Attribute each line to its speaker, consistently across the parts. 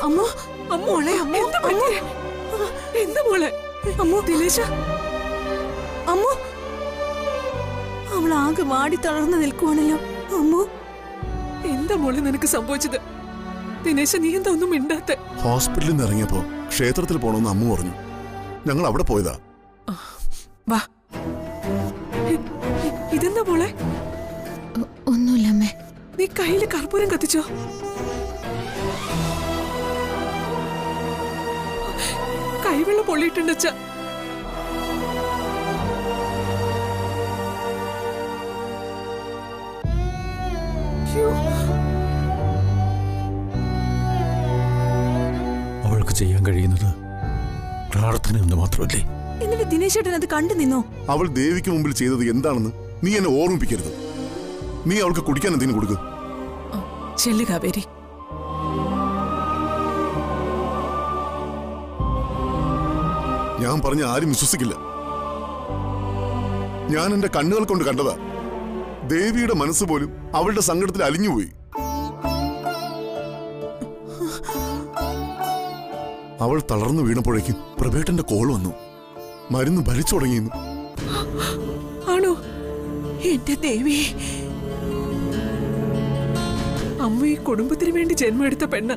Speaker 1: അമ്മോ അമ്മോളെ അമ്മ എന്താ മോളെ അമ്മോ ദിലേശ അമ്മോ അവൾ ആകെ മാടി തളർന്നു നിൽക്കുവാണല്ലോ അമ്മോ എന്താ മോളെ നിനക്ക് സംഭവിച്ചത് ദിനേശ നീ എന്താ ഒന്നും മിണ്ടാത്തെ
Speaker 2: ഹോസ്പിറ്റലിൽ നിന്ന് ഇറങ്ങിയപ്പോ ക്ഷേത്രത്തിൽ പോണമെന്ന് അമ്മ പറഞ്ഞു ഞങ്ങൾ അവിടെ പോയതാ
Speaker 1: വാ ഇതെന്താ മോളെ
Speaker 3: ഒന്നുമില്ല അമ്മേ
Speaker 1: നീ കയ്യില് കർപ്പൂരം കത്തിച്ചോ കൈവെള്ളം പൊള്ളിയിട്ടുണ്ടച്ച
Speaker 4: അവൾക്ക് ചെയ്യാൻ കഴിയുന്നത് പ്രാർത്ഥന എന്ന് മാത്രമല്ലേ
Speaker 1: എന്നിട്ട് ദിനേശേട്ടൻ അത് കണ്ടു നിന്നോ
Speaker 2: അവൾ ദേവിക്ക് മുമ്പിൽ ചെയ്തത് എന്താണെന്ന് നീ എന്നെ ഓർമ്മിപ്പിക്കരുത് നീ അവൾക്ക് കുടിക്കാൻ എന്തിനു കൊടുക്കുക
Speaker 1: ചെല്ലു കാവേരി
Speaker 2: ഞാൻ പറഞ്ഞ ആരും വിശ്വസിക്കില്ല ഞാൻ എന്റെ കണ്ണുകൾ കൊണ്ട് കണ്ടതാ ദേവിയുടെ മനസ്സ് പോലും അവളുടെ സങ്കടത്തിൽ അലിഞ്ഞുപോയി അവൾ തളർന്നു വീണപ്പോഴേക്കും പ്രഭേട്ടന്റെ കോൾ വന്നു മരുന്ന് ഭരിച്ചു തുടങ്ങിയെന്ന്
Speaker 1: ആണോ എന്റെ ദേവി അമ്മ ഈ കുടുംബത്തിന് വേണ്ടി ജന്മെടുത്ത പെണ്ണ്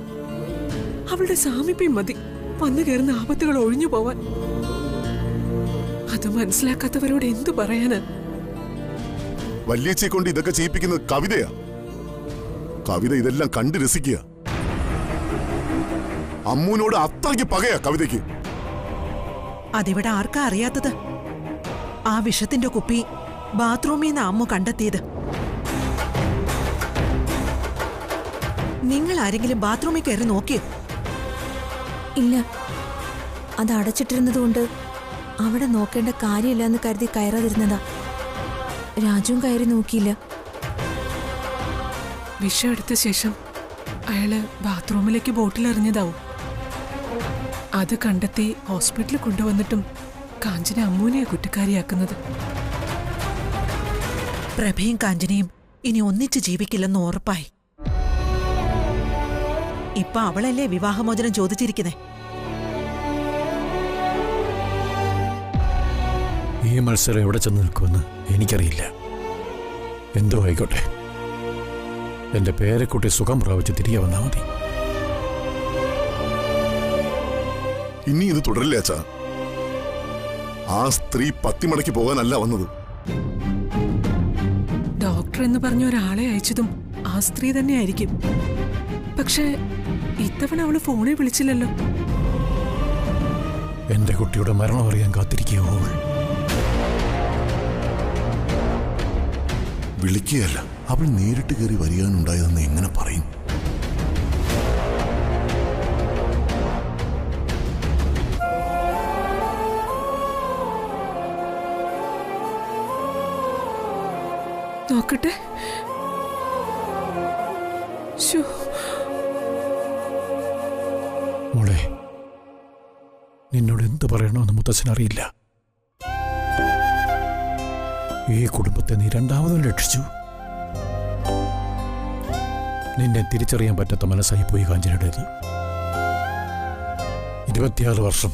Speaker 1: അവളുടെ സാമീപ്യം മതി വന്നു കയറുന്ന ആപത്തുകൾ ഒഴിഞ്ഞു പോവാൻ അത് മനസ്സിലാക്കാത്തവരോട് എന്തു പറയാന്
Speaker 2: വല്യച്ചയെ കൊണ്ട് ഇതൊക്കെ ചെയ്യിപ്പിക്കുന്നത് കവിതയാ കവിത ഇതെല്ലാം കണ്ട് രസിക്കുക അമ്മൂനോട് അത്രയ്ക്ക് പകയാ കവിതയ്ക്ക്
Speaker 5: അതിവിടെ ആർക്കാ അറിയാത്തത് ആ വിഷത്തിന്റെ കുപ്പി ബാത്റൂമിൽ നിന്ന് അമ്മു കണ്ടെത്തിയത് നിങ്ങൾ ആരെങ്കിലും ബാത്റൂമിൽ കയറി നോക്കിയോ
Speaker 3: ഇല്ല അത് അടച്ചിട്ടിരുന്നതുകൊണ്ട് അവിടെ നോക്കേണ്ട കാര്യമില്ലെന്ന് കരുതി കയറാതിരുന്നതാ രാജുവും കയറി നോക്കിയില്ല
Speaker 1: വിഷം എടുത്ത ശേഷം അയാള് ബാത്റൂമിലേക്ക് ബോട്ടിൽ എറിഞ്ഞതാവും അത് കണ്ടെത്തി ഹോസ്പിറ്റലിൽ കൊണ്ടുവന്നിട്ടും കാഞ്ചന അമ്മൂനെയാ കുറ്റക്കാരിയാക്കുന്നത്
Speaker 5: പ്രഭയും കാഞ്ചനയും ഇനി ഒന്നിച്ച് ജീവിക്കില്ലെന്ന് ഉറപ്പായി ഇപ്പൊ അവളല്ലേ വിവാഹമോചനം ചോദിച്ചിരിക്കുന്നേ
Speaker 4: ഈ മത്സരം എവിടെ ചെന്ന് നിൽക്കുമെന്ന് എനിക്കറിയില്ല എന്തോ ആയിക്കോട്ടെ എന്റെ പേരക്കുട്ടി സുഖം പ്രാപിച്ച് തിരികെ വന്നാൽ മതി
Speaker 2: ഇനി ഇത് തുടരില്ല അച്ഛാ ആ സ്ത്രീ പത്തിമടക്കി പോകാനല്ല വന്നത്
Speaker 1: ഡോക്ടർ എന്ന് പറഞ്ഞ ഒരാളെ അയച്ചതും ആ സ്ത്രീ തന്നെയായിരിക്കും പക്ഷേ ഇത്തവണ അവള് ഫോണിൽ വിളിച്ചില്ലല്ലോ
Speaker 4: എന്റെ കുട്ടിയുടെ മരണം അറിയാൻ കാത്തിരിക്കുകയോ അവൾ
Speaker 2: വിളിക്കുകയല്ല അവൾ നേരിട്ട് കയറി വരികയാണുണ്ടായതെന്ന് എങ്ങനെ പറയും
Speaker 1: നോക്കട്ടെ
Speaker 4: മോളെ നിന്നോട് എന്ത് പറയണമെന്ന് മുത്തച്ഛനറിയില്ല ഈ കുടുംബത്തെ നീ രണ്ടാമതും രക്ഷിച്ചു നിന്നെ തിരിച്ചറിയാൻ പറ്റാത്ത മനസ്സായി പോയി കാഞ്ചനയുടേത് 26 വർഷം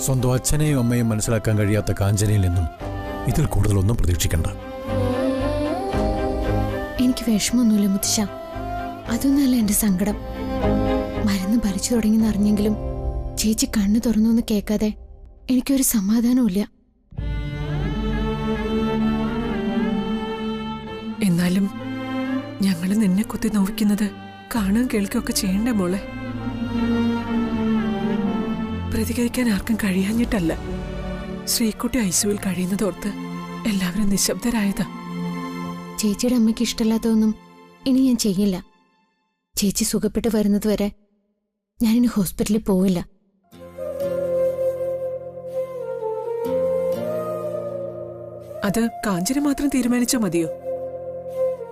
Speaker 4: സ്വന്തം അച്ഛനെയും അമ്മയും മനസ്സിലാക്കാൻ കഴിയാത്ത കാഞ്ചനയിൽ നിന്നും ഇതിൽ കൂടുതലൊന്നും പ്രതീക്ഷിക്കണ്ട
Speaker 3: എനിക്ക് വിഷമൊന്നുമില്ല മുത്തശ്ശ അതൊന്നുമല്ല എന്റെ സങ്കടം മരുന്ന് ഭരിച്ചു തുടങ്ങിയെന്നറിഞ്ഞെങ്കിലും ചേച്ചി കണ്ണു തുറന്നു എന്ന് കേൾക്കാതെ എനിക്കൊരു സമാധാനമില്ല
Speaker 1: എന്നാലും ഞങ്ങള് നിന്നെ കുത്തി നോവിക്കുന്നത് കാണാൻ കേൾക്കുകയൊക്കെ ചെയ്യണ്ടേ മോളെ പ്രതികരിക്കാൻ ആർക്കും കഴിയാഞ്ഞിട്ടല്ല ശ്രീകുട്ടി ഐസുവിൽ കഴിയുന്നതോർത്ത് എല്ലാവരും നിശബ്ദരായതാ
Speaker 3: ചേച്ചിയുടെ അമ്മയ്ക്ക് ഇഷ്ടമല്ലാത്തതൊന്നും ഇനി ഞാൻ ചെയ്യില്ല ചേച്ചി സുഖപ്പെട്ട് വരുന്നതുവരെ ഞാനിനി ഹോസ്പിറ്റലിൽ പോവില്ല
Speaker 1: അത് കാഞ്ചന മാത്രം തീരുമാനിച്ചാൽ മതിയോ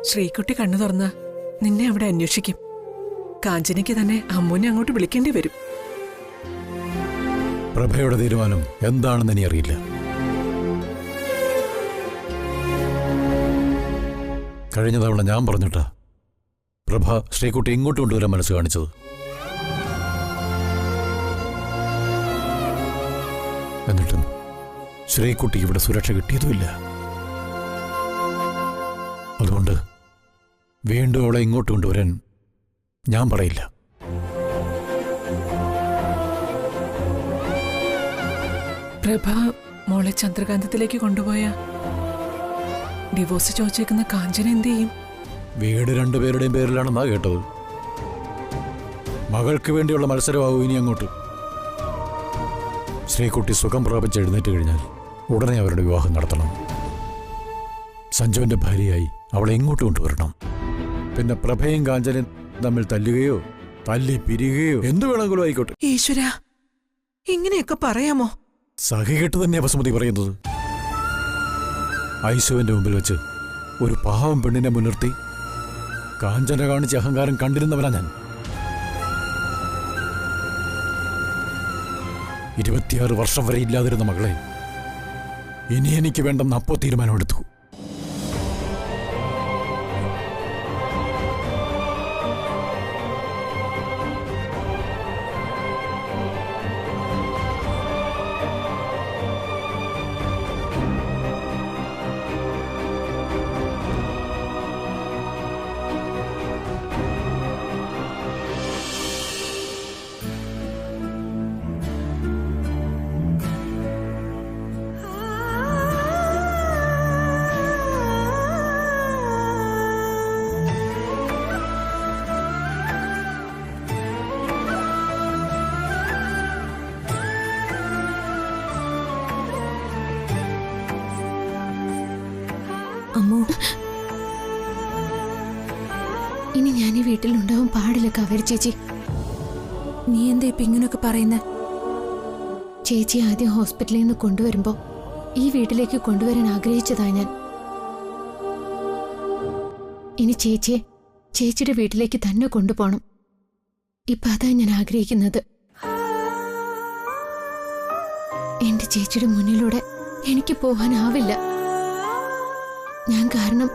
Speaker 1: ശ്രീകുട്ടി കണ്ണു തുറന്ന് നിന്നെ അവിടെ അന്വേഷിക്കും കാഞ്ചനയ്ക്ക് തന്നെ അമ്മൂനെ അങ്ങോട്ട് വിളിക്കേണ്ടി വരും
Speaker 4: പ്രഭയുടെ തീരുമാനം എന്താണെന്ന് ഇനി അറിയില്ല കഴിഞ്ഞ തവണ ഞാൻ പറഞ്ഞിട്ടാ പ്രഭ ശ്രീകുട്ടി ഇങ്ങോട്ട് കൊണ്ടുവരാൻ മനസ്സ് കാണിച്ചത് എന്നിട്ടും ശ്രീകുട്ടിക്ക് ഇവിടെ സുരക്ഷ കിട്ടിയതുമില്ല. അതുകൊണ്ട് വീണ്ടും അവളെ ഇങ്ങോട്ട് കൊണ്ടുവരാൻ ഞാൻ പറയില്ല.
Speaker 1: പ്രഭ മോളെ ചന്ദ്രകാന്തത്തിലേക്ക് കൊണ്ടുപോയ ഡിവോഴ്സ് ചോദിച്ചേക്കുന്ന കാഞ്ചന എന്ത് ചെയ്യും?
Speaker 4: വീട് രണ്ടുപേരുടെയും പേരിലാണെന്നാ കേട്ടത്. മകൾക്ക് വേണ്ടിയുള്ള മത്സരമാവും ഇനി അങ്ങോട്ട്. ശ്രീകുട്ടി സുഖം പ്രാപിച്ച് എഴുന്നേറ്റ് കഴിഞ്ഞാൽ ഉടനെ അവരുടെ വിവാഹം നടത്തണം. സഞ്ജുവിന്റെ ഭാര്യയായി അവളെ ഇങ്ങോട്ട് കൊണ്ടുവരണം. പിന്നെ പ്രഭയും കാഞ്ചനയും തമ്മിൽ തല്ലുകയോ തല്ലി പിരിയുകയോ എന്തു വേണമെങ്കിലും ആയിക്കോട്ടെ.
Speaker 5: ഈശ്വര, ഇങ്ങനെയൊക്കെ പറയാമോ?
Speaker 4: സഹികെട്ട് തന്നെ വസുമതി പറയുന്നത്. ഐശുവിന്റെ മുമ്പിൽ വെച്ച് ഒരു പാവം പെണ്ണിനെ മുൻനിർത്തി കാഞ്ചന കാണിച്ച അഹങ്കാരം കണ്ടിരുന്നവനാ ഞാൻ. 26 വർഷം വരെ ഇല്ലാതിരുന്ന മകളെ ഇനി എനിക്ക് വേണ്ടെന്ന് അപ്പോ തീരുമാനമെടുത്തു.
Speaker 1: അമ്മോ,
Speaker 3: ഇനി ഞാൻ ഈ വീട്ടിലുണ്ടാവാൻ പാടില്ല കാവേരി ചേച്ചി.
Speaker 1: നീ എന്താ ഇപ്പൊ ഇങ്ങനെയൊക്കെ പറയുന്നേ?
Speaker 3: ചേച്ചി ആദ്യം ഹോസ്പിറ്റലിൽ നിന്ന് കൊണ്ടുവരുമ്പോ ഈ വീട്ടിലേക്ക് കൊണ്ടുവരാൻ ആഗ്രഹിച്ചതാ ഞാൻ. ഇനി ചേച്ചിയുടെ വീട്ടിലേക്ക് തന്നെ കൊണ്ടുപോകണം. ഇപ്പൊ അതാ ഞാൻ ആഗ്രഹിക്കുന്നത്. എന്റെ ചേച്ചിയുടെ മുന്നിലൂടെ എനിക്ക് പോകാനാവില്ല. ഞാൻ കാരണം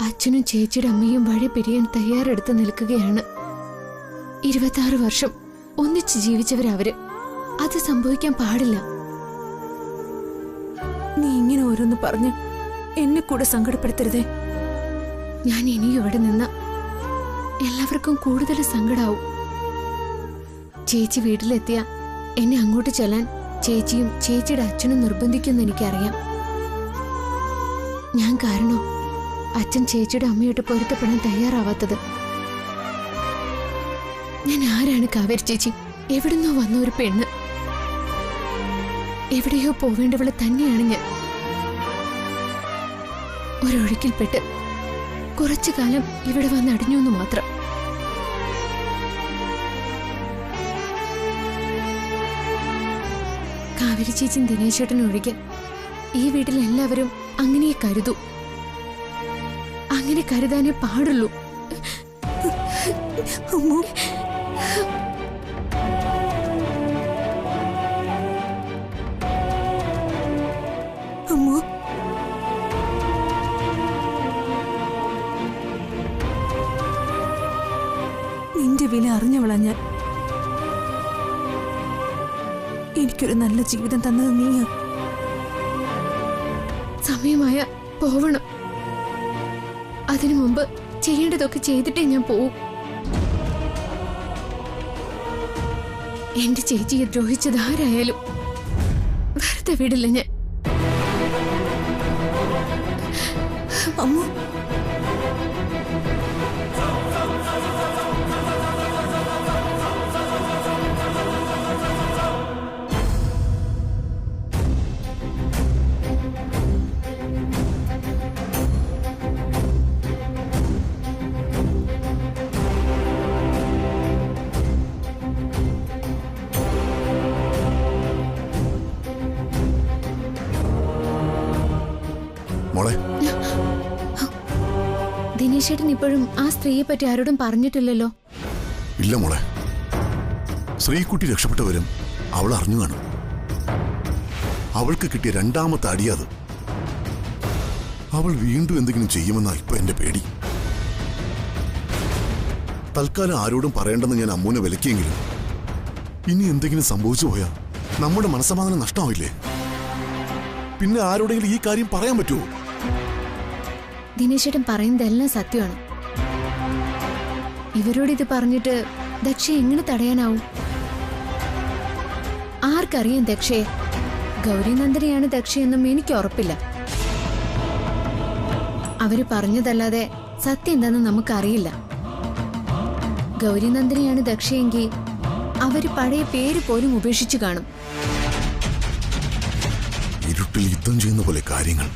Speaker 3: അച്ഛനും ചേച്ചിയുടെ അമ്മയും വഴി പിരിയാൻ തയ്യാറെടുത്ത് നിൽക്കുകയാണ്. 26 വർഷം ഒന്നിച്ച് ജീവിച്ചവരവര്. അത് സംഭവിക്കാൻ പാടില്ല.
Speaker 1: നീ ഇങ്ങനെ ഓരോന്ന് പറഞ്ഞ് എന്നെ കൂടെ സങ്കടപ്പെടുത്തരുതേ.
Speaker 3: ഞാൻ ഇനിയും ഇവിടെ നിന്ന എല്ലാവർക്കും കൂടുതൽ സങ്കടാവും. ചേച്ചി വീട്ടിലെത്തിയ എന്നെ അങ്ങോട്ട് ചെല്ലാൻ ചേച്ചിയും ചേച്ചിയുടെ അച്ഛനും നിർബന്ധിക്കുമെന്ന് എനിക്കറിയാം. ഞാൻ കാരണം അച്ഛൻ ചേച്ചിയുടെ അമ്മയോട്ട് പൊരുത്തപ്പെടാൻ തയ്യാറാവാത്തത്. ഞാൻ ആരാണ് കാവേരി ചേച്ചി? എവിടുന്നോ വന്ന ഒരു പെണ്ണ്. എവിടെയോ പോവേണ്ടവള് തന്നെയാണ് ഞാൻ. ഒരൊഴുക്കിൽപ്പെട്ട് കുറച്ചു കാലം ഇവിടെ വന്ന് അടിഞ്ഞു എന്ന് മാത്രം. കാവേരി ചേച്ചിയും ദിനേശേട്ടനും ഒഴികെ ഈ വീട്ടിൽ എല്ലാവരും അങ്ങനെ കരുതൂ. അങ്ങനെ കരുതാനേ പാടുള്ളൂ.
Speaker 1: അമ്മോ, അമ്മോ, നിന്റെ വില അറിഞ്ഞവളാ ഞാൻ. എനിക്കൊരു നല്ല ജീവിതം തന്നത് നീയാ.
Speaker 3: സമയമായ പോവണം. അതിനു മുമ്പ് ചെയ്യേണ്ടതൊക്കെ ചെയ്തിട്ടേ ഞാൻ പോവും. എന്റെ ചേച്ചിയെ ദ്രോഹിച്ചത് ആരായാലും വെറുതെ വിടില്ല ഞാൻ.
Speaker 1: അമ്മോ,
Speaker 2: മോളെ,
Speaker 3: ദിനേശേട്ടൻ ഇപ്പോഴും ആ സ്ത്രീയെ പറ്റി ആരോടും പറഞ്ഞിട്ടില്ലല്ലോ?
Speaker 2: ഇല്ല മോളെ. ശ്രീകുട്ടി രക്ഷപ്പെട്ടവരും അവൾ അറിഞ്ഞു കാണും. അവൾക്ക് കിട്ടിയ രണ്ടാമത്തെ അടിയത്. അവൾ വീണ്ടും എന്തെങ്കിലും ചെയ്യുമെന്നാ ഇപ്പൊ എന്റെ പേടി. തൽക്കാലം ആരോടും പറയേണ്ടെന്ന് ഞാൻ അമ്മൂനെ വിലക്കിയെങ്കിലും ഇനി എന്തെങ്കിലും സംഭവിച്ചു പോയാ നമ്മുടെ മനസ്സമാധാനം നഷ്ടമാവില്ലേ? പിന്നെ ആരോടെങ്കിലും ഈ കാര്യം പറയാൻ പറ്റുമോ?
Speaker 3: ദിനേശേട്ടൻ പറയുന്നതെല്ലാം സത്യമാണ്. ഇവരോട് ഇത് പറഞ്ഞിട്ട് ദക്ഷയെ എങ്ങനെ തടയാനാവും? ആർക്കറിയാം ദക്ഷയെ? ഗൗരിനന്ദനെയാണ് ദക്ഷയെന്നും എനിക്ക് ഉറപ്പില്ല. അവര് പറഞ്ഞതല്ലാതെ സത്യം എന്താണെന്ന് നമുക്കറിയില്ല. ഗൗരിനന്ദനെയാണ് ദക്ഷയെങ്കിൽ അവര് പഴയ പേര് പോലും ഉപേക്ഷിച്ചു കാണും.
Speaker 2: ഇരുട്ടിൽ യുദ്ധം ചെയ്യുന്ന പോലെ കാര്യങ്ങൾ.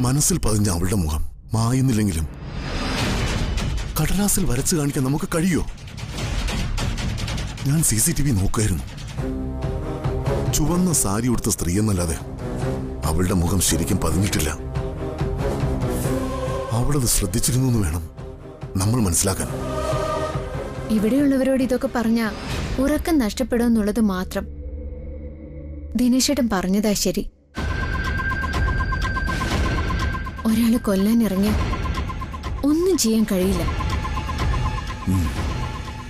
Speaker 2: മനസ്സിൽ പതിഞ്ഞ അവളുടെ മുഖം മായുന്നില്ലെങ്കിലും കടലാസിൽ വരച്ചു കാണിക്കാൻ നമുക്ക് കഴിയോ? ഞാൻ CCTV നോക്കുമായിരുന്നു. ചുവന്ന സാരി ഉടുത്ത സ്ത്രീ എന്നല്ലാതെ അവളുടെ മുഖം ശരിക്കും പതിഞ്ഞിട്ടില്ല. അവളത് ശ്രദ്ധിച്ചിരുന്നു എന്ന് വേണം നമ്മൾ മനസ്സിലാക്കാൻ.
Speaker 3: ഇവിടെയുള്ളവരോട് ഇതൊക്കെ പറഞ്ഞ ഉറക്കം നഷ്ടപ്പെടുമെന്നുള്ളത് മാത്രം. ദിനേശേട്ടൻ പറഞ്ഞതാ ശരി. ഒരാളെ കൊല്ലാൻ ഇറങ്ങിയ ഒന്നും ചെയ്യാൻ കഴിയില്ല.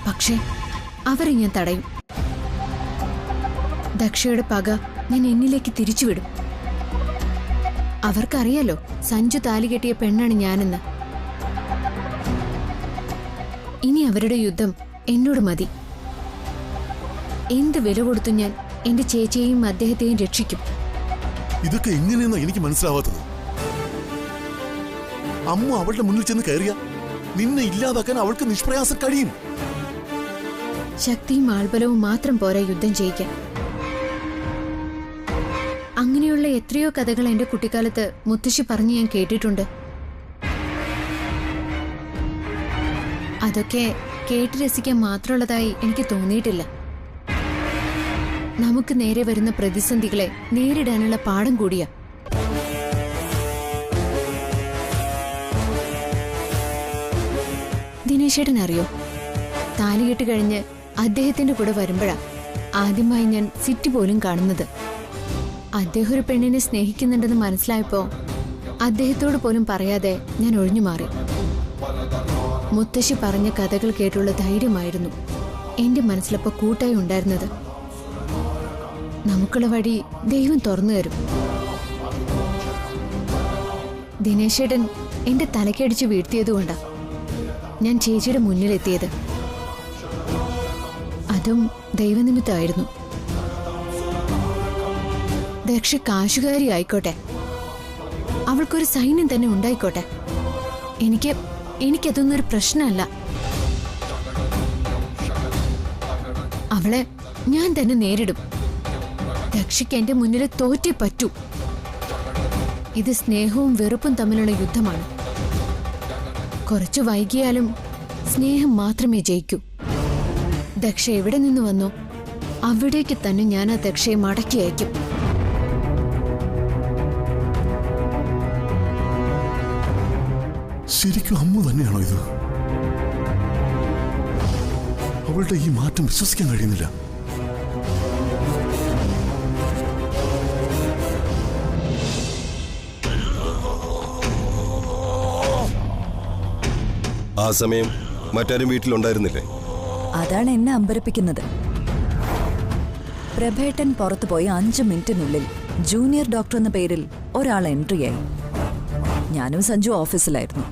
Speaker 3: പക്ഷേ അവരെ ഞാൻ തടയും. ദക്ഷയുടെ പക ഞാൻ എന്നിലേക്ക് തിരിച്ചുവിടും. അവർക്കറിയാലോ സഞ്ജു താലി കെട്ടിയ പെണ്ണാണ് ഞാനെന്ന്. ഇനി അവരുടെ യുദ്ധം എന്നോട് മതി. എന്ത് വില കൊടുത്തു ഞാൻ എന്റെ ചേച്ചിയെയും അദ്ദേഹത്തെയും രക്ഷിക്കും.
Speaker 2: ഇതൊക്കെ എങ്ങനെയെന്നാ എനിക്ക് മനസ്സിലാവാത്തത്. അമ്മ അവളുടെ മുന്നിൽ ചെന്ന് കയറിയ നിന്നെ ഇല്ലാതാക്കാൻ അവൾക്ക് നിഷ്പ്രയാസം കഴിയും.
Speaker 3: ശക്തിയും ആൾബലവും മാത്രം പോരാ യുദ്ധം ചെയ്യിക്കാൻ. അങ്ങനെയുള്ള എത്രയോ കഥകൾ എന്റെ കുട്ടിക്കാലത്ത് മുത്തശ്ശി പറഞ്ഞ് ഞാൻ കേട്ടിട്ടുണ്ട്. അതൊക്കെ കേട്ട് രസിക്കാൻ മാത്രമുള്ളതായി എനിക്ക് തോന്നിയിട്ടില്ല. നമുക്ക് നേരെ വരുന്ന പ്രതിസന്ധികളെ നേരിടാനുള്ള പാഠം കൂടിയാ. ദിനേശേട്ടൻ അറിയോ, താലികെട്ട് കഴിഞ്ഞ് അദ്ദേഹത്തിന്റെ കൂടെ വരുമ്പോഴാ ആദ്യമായി ഞാൻ സിറ്റി പോലും കാണുന്നത്. അദ്ദേഹം ഒരു പെണ്ണിനെ സ്നേഹിക്കുന്നുണ്ടെന്ന് മനസ്സിലായപ്പോ അദ്ദേഹത്തോട് പോലും പറയാതെ ഞാൻ ഒഴിഞ്ഞു മാറി. മുത്തശ്ശി പറഞ്ഞ കഥകൾ കേട്ടുള്ള ധൈര്യമായിരുന്നു എന്റെ മനസ്സിലപ്പോ കൂട്ടായി ഉണ്ടായിരുന്നത്. നമുക്കുള്ള വഴി ദൈവം തുറന്നു തരും. ദിനേശേട്ടൻ എന്റെ തലക്കടിച്ച് വീഴ്ത്തിയതുകൊണ്ടാ ഞാൻ ചേച്ചിയുടെ മുന്നിലെത്തിയത്. അതും ദൈവനിമിത്തമായിരുന്നു. ദക്ഷ കാശുകാരി ആയിക്കോട്ടെ, അവൾക്കൊരു സൈന്യം തന്നെ ഉണ്ടായിക്കോട്ടെ, എനിക്കതൊന്നും ഒരു പ്രശ്നമല്ല. അവളെ ഞാൻ തന്നെ നേരിടും. ദക്ഷയ്ക്ക് എന്റെ മുന്നിൽ തോറ്റേ പറ്റൂ. ഇത് സ്നേഹവും വെറുപ്പും തമ്മിലുള്ള യുദ്ധമാണ്. കുറച്ചു വൈകിയാലും സ്നേഹം മാത്രമേ ജയിക്കൂ. ദക്ഷ എവിടെ നിന്ന് വന്നോ അവിടേക്ക് തന്നെ ഞാൻ ആ ദക്ഷയെ മടക്കി അയക്കും.
Speaker 2: ശരിക്കും അമ്മ തന്നെയാണോ ഇത്? അവളുടെ ഈ മാറ്റം വിശ്വസിക്കാൻ കഴിയുന്നില്ല.
Speaker 6: ആ സമയം മറ്റാരും വീട്ടിലുണ്ടായിരുന്നില്ലേ?
Speaker 7: അതാണ് എന്നെ അമ്പരപ്പിക്കുന്നത്. പ്രഭേട്ടൻ പുറത്തുപോയി 5 മിനിറ്റിനുള്ളിൽ ജൂനിയർ ഡോക്ടർ എന്ന പേരിൽ ഒരാൾ എൻട്രിയായി. ഞാനും സഞ്ജു ഓഫീസിലായിരുന്നു.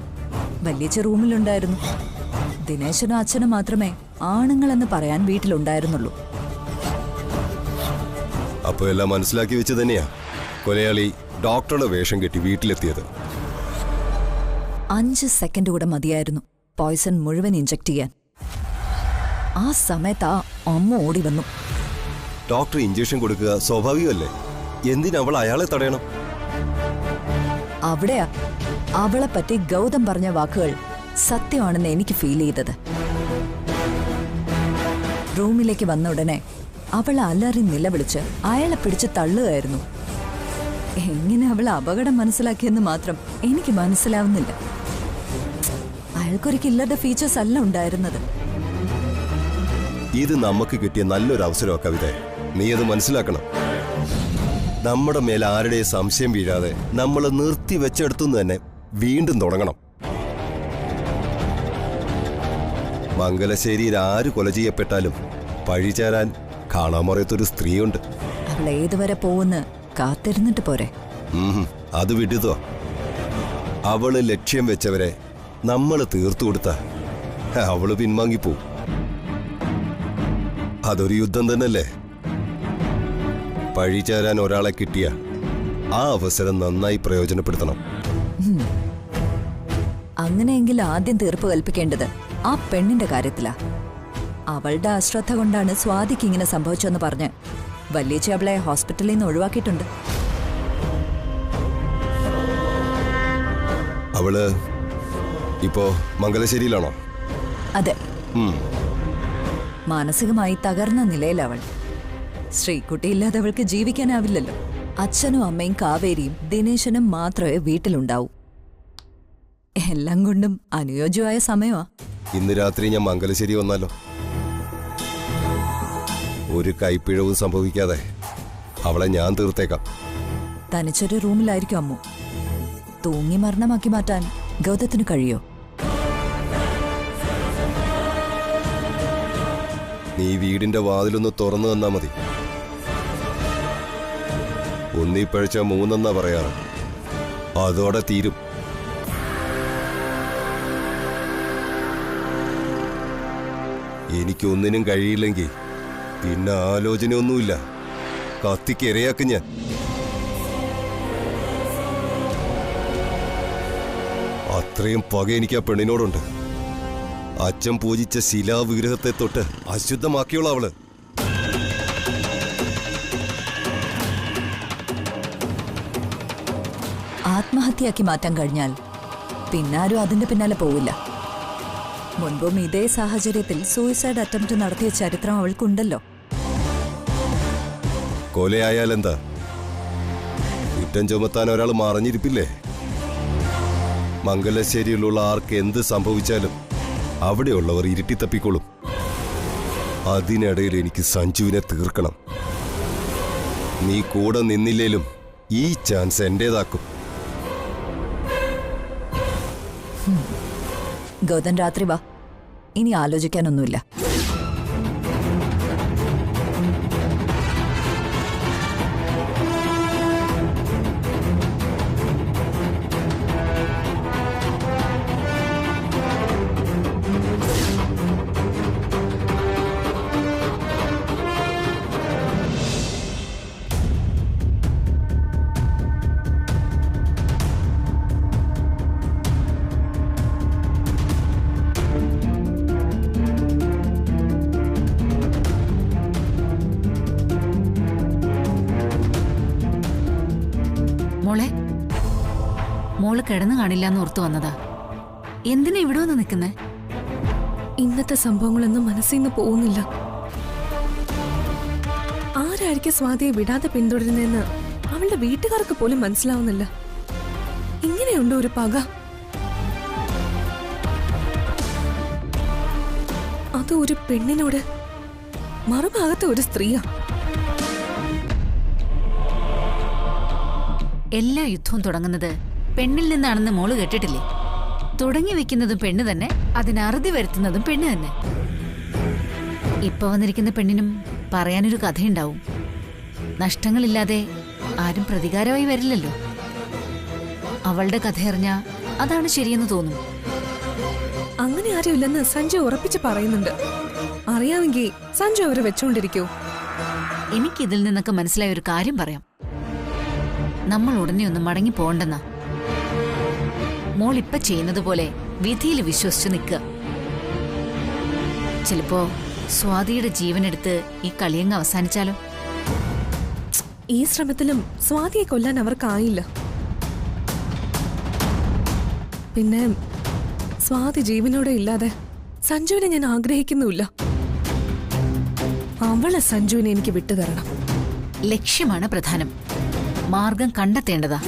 Speaker 7: വലിയ റൂമിലുണ്ടായിരുന്നു. ദിനേശനും അച്ഛനും മാത്രമേ ആണുങ്ങളെന്ന് പറയാൻ വീട്ടിലുണ്ടായിരുന്നുള്ളൂ.
Speaker 6: അപ്പോൾ എല്ലാം മനസ്സിലാക്കി വെച്ച് തന്നെയാ കൊലയാളി ഡോക്ടറുടെ വേഷം കെട്ടി വീട്ടിലെത്തിയത്.
Speaker 7: 5 സെക്കൻഡ് കൂടെ മതിയായിരുന്നു പോയ്സൺ മുഴുവൻ ഇഞ്ചക്ട് ചെയ്യാൻ. ആ സമയത്ത് ആ അമ്മ ഓടി വന്നു.
Speaker 6: ഡോക്ടർ ഇഞ്ചക്ഷൻ കൊടുക്കുക സ്വാഭാവികമല്ലേ? എന്തിനവൾ അയാളെ തടയണം?
Speaker 7: അവിടെയാ അവളെപ്പറ്റി ഗൗതം പറഞ്ഞ വാക്കുകൾ സത്യമാണെന്ന് എനിക്ക് ഫീൽ ചെയ്തത്. റൂമിലേക്ക് വന്ന ഉടനെ അവൾ അലറി നിലവിളിച്ച് അയാളെ പിടിച്ച് തള്ളുകയായിരുന്നു. എങ്ങനെ അവൾ അപകടം മനസ്സിലാക്കിയെന്ന് മാത്രം എനിക്ക് മനസ്സിലാവുന്നില്ല. അയാൾക്കൊരു കില്ലറുടെ ഫീച്ചേഴ്സ് അല്ല ഉണ്ടായിരുന്നത്.
Speaker 6: ഇത് നമുക്ക് കിട്ടിയ നല്ലൊരു അവസരമാണ് കവിത. നീ അത് മനസ്സിലാക്കണം. നമ്മുടെ മേലെ ആരുടെ സംശയം വീഴാതെ നമ്മൾ നിർത്തി വെച്ചെടുത്തുനിന്ന് തന്നെ വീണ്ടും തുടങ്ങണം. മംഗലശ്ശേരിയിൽ ആര് കൊല ചെയ്യപ്പെട്ടാലും പഴിചേരാൻ കാണാൻ മറിയത്തൊരു സ്ത്രീയുണ്ട്.
Speaker 7: അവൾ ഏതുവരെ പോവെന്ന് കാത്തിരുന്നിട്ട് പോരെ.
Speaker 6: അത് വിടുതോ. അവള് ലക്ഷ്യം വെച്ചവരെ നമ്മൾ തീർത്തു കൊടുത്ത അവള് പിൻവാങ്ങിപ്പോവും. അതൊരു യുദ്ധം തന്നെയല്ലേ. പഴിചേരാൻ ഒരാളെ കിട്ടിയ ആ അവസരം നന്നായി പ്രയോജനപ്പെടുത്തണം.
Speaker 7: അങ്ങനെയെങ്കിൽ ആദ്യം തീർപ്പ് കൽപ്പിക്കേണ്ടത് ആ പെണ്ണിന്റെ കാര്യത്തിലാ. അവളുടെ അശ്രദ്ധ കൊണ്ടാണ് സ്വാതിക്ക് ഇങ്ങനെ സംഭവിച്ചെന്ന് പറഞ്ഞ് വല്യേച്ചി അവളെ ഹോസ്പിറ്റലിൽ നിന്ന് ഒഴിവാക്കിയിട്ടുണ്ട്.
Speaker 6: അവള് ഇപ്പോ മംഗലശ്ശേരിയിലാണോ?
Speaker 7: അതെ, മാനസികമായി തകർന്ന നിലയിലവൾ. ശ്രീകുട്ടിയില്ലാതെ അവൾക്ക് ജീവിക്കാനാവില്ലല്ലോ. അച്ഛനും അമ്മയും കാവേരിയും ദിനേശനും മാത്രമേ വീട്ടിലുണ്ടാവൂ. എല്ലാം കൊണ്ടും അനുയോജ്യമായ സമയമാ.
Speaker 6: ഇന്ന് രാത്രി ഞാൻ മംഗലശ്ശേരി വന്നാലോ? ഒരു കൈപ്പിഴവും സംഭവിക്കാതെ അവളെ ഞാൻ തീർത്തേക്കാം.
Speaker 7: തനിച്ചൊരു റൂമിലായിരിക്കും അമ്മു. തൂങ്ങി മരണമാക്കി മാറ്റാൻ ഗൗതത്തിന് കഴിയോ?
Speaker 6: നീ വീടിന്റെ വാതിലൊന്ന് തുറന്നു തന്നാ മതി. ഒന്നീ പഴിച്ച മൂന്നെന്നാ പറയാറ്. അതോടെ തീരും. എനിക്കൊന്നിനും കഴിയില്ലെങ്കിൽ പിന്നെ ആലോചനയൊന്നുമില്ല. കത്തിക്കിരയാക്കും ഞാൻ. അത്രയും പക എനിക്ക് ആ പെണ്ണിനോടുണ്ട്. അച്ഛൻ പൂജിച്ച ശിലാവിഗ്രഹത്തെ തൊട്ട് അശുദ്ധമാക്കിയോളൂ അവള്.
Speaker 7: ആത്മഹത്യയാക്കി മാറ്റാൻ കഴിഞ്ഞാൽ പിന്നാരും അതിന്റെ പിന്നാലെ പോവില്ല. മുൻപും ഇതേ സാഹചര്യത്തിൽ സൂയിസൈഡ് അറ്റംപ്റ്റ് നടത്തിയ ചരിത്രം അവൾക്കുണ്ടല്ലോ.
Speaker 6: കൊലയായാലെന്താ? കുറ്റം ചുമത്താൻ ഒരാൾ മറഞ്ഞിരിപ്പില്ലേ? മംഗലശ്ശേരിയിലുള്ള ആർക്ക് എന്ത് സംഭവിച്ചാലും അവിടെയുള്ളവർ ഇരുട്ടിത്തപ്പിക്കോളും. അതിനിടയിൽ എനിക്ക് സഞ്ജുവിനെ തീർക്കണം. നീ കൂടെ നിന്നില്ലേലും ഈ ചാൻസ് എന്റേതാക്കും.
Speaker 7: ഗൗതം, രാത്രി വാ. ഇനി ആലോചിക്കാനൊന്നുമില്ല.
Speaker 8: മോള് കിടന്നു കാണില്ല എന്ന് ഓർത്തു വന്നതാ. എന്തിനാ ഇവിടെ വന്ന് നിൽക്കുന്നേ?
Speaker 1: ഇന്നത്തെ സംഭവങ്ങളൊന്നും മനസ്സിൽ നിന്ന് പോകുന്നില്ല. ആരായിരിക്കും സ്വാതിയെ വിടാതെ പിന്തുടരുന്നതെന്ന് അവളുടെ വീട്ടുകാർക്ക് പോലും മനസ്സിലാവുന്നില്ല. ഇങ്ങനെയുണ്ടോ ഒരു പക? അത് ഒരു പെണ്ണിനോട്, മറുഭാഗത്തെ ഒരു സ്ത്രീയാ.
Speaker 8: എല്ലാ യുദ്ധവും തുടങ്ങുന്നത് പെണ്ണിൽ നിന്നാണെന്ന് മോള് കേട്ടിട്ടില്ലേ? തുടങ്ങി വെക്കുന്നതും പെണ്ണ് തന്നെ, അതിന് അറുതി വരുത്തുന്നതും പെണ്ണ് തന്നെ. ഇപ്പൊ വന്നിരിക്കുന്ന പെണ്ണിനും പറയാനൊരു കഥയുണ്ടാവും. നഷ്ടങ്ങളില്ലാതെ ആരും പ്രതികാരമായി വരില്ലല്ലോ. അവളുടെ കഥയറിഞ്ഞാ അതാണ് ശരിയെന്ന് തോന്നും.
Speaker 1: അങ്ങനെ ആരും ഇല്ലെന്ന് സഞ്ജു ഉറപ്പിച്ച് പറയുന്നുണ്ട്. അറിയാമെങ്കിൽ സഞ്ജു അവരെ വെച്ചോണ്ടിരിക്കൂ.
Speaker 8: എനിക്കിതിൽ നിന്നൊക്കെ മനസ്സിലായ ഒരു കാര്യം പറയാം. നമ്മൾ ഉടനെ ഒന്നും മടങ്ങി പോകണ്ടെന്നാ. മോൾ ഇപ്പൊ ചെയ്യുന്നത് പോലെ വിധിയിൽ വിശ്വസിച്ചു നിൽക്കുക. ചിലപ്പോ സ്വാതിയുടെ ജീവനെടുത്ത് ഈ കളിയങ്ങ് അവസാനിച്ചാലോ?
Speaker 1: ഈ ശ്രമത്തിലും സ്വാതിയെ കൊല്ലാൻ അവർക്കായില്ല. പിന്നെ സ്വാതി ജീവനോടെ ഇല്ലാതെ സഞ്ജുവിനെ ഞാൻ ആഗ്രഹിക്കുന്നുമില്ല. അവളെ സഞ്ജുവിനെ എനിക്ക് വിട്ടുതരണം.
Speaker 8: ലക്ഷ്യമാണ് പ്രധാനം, മാർഗം കണ്ടെത്തേണ്ടതാ.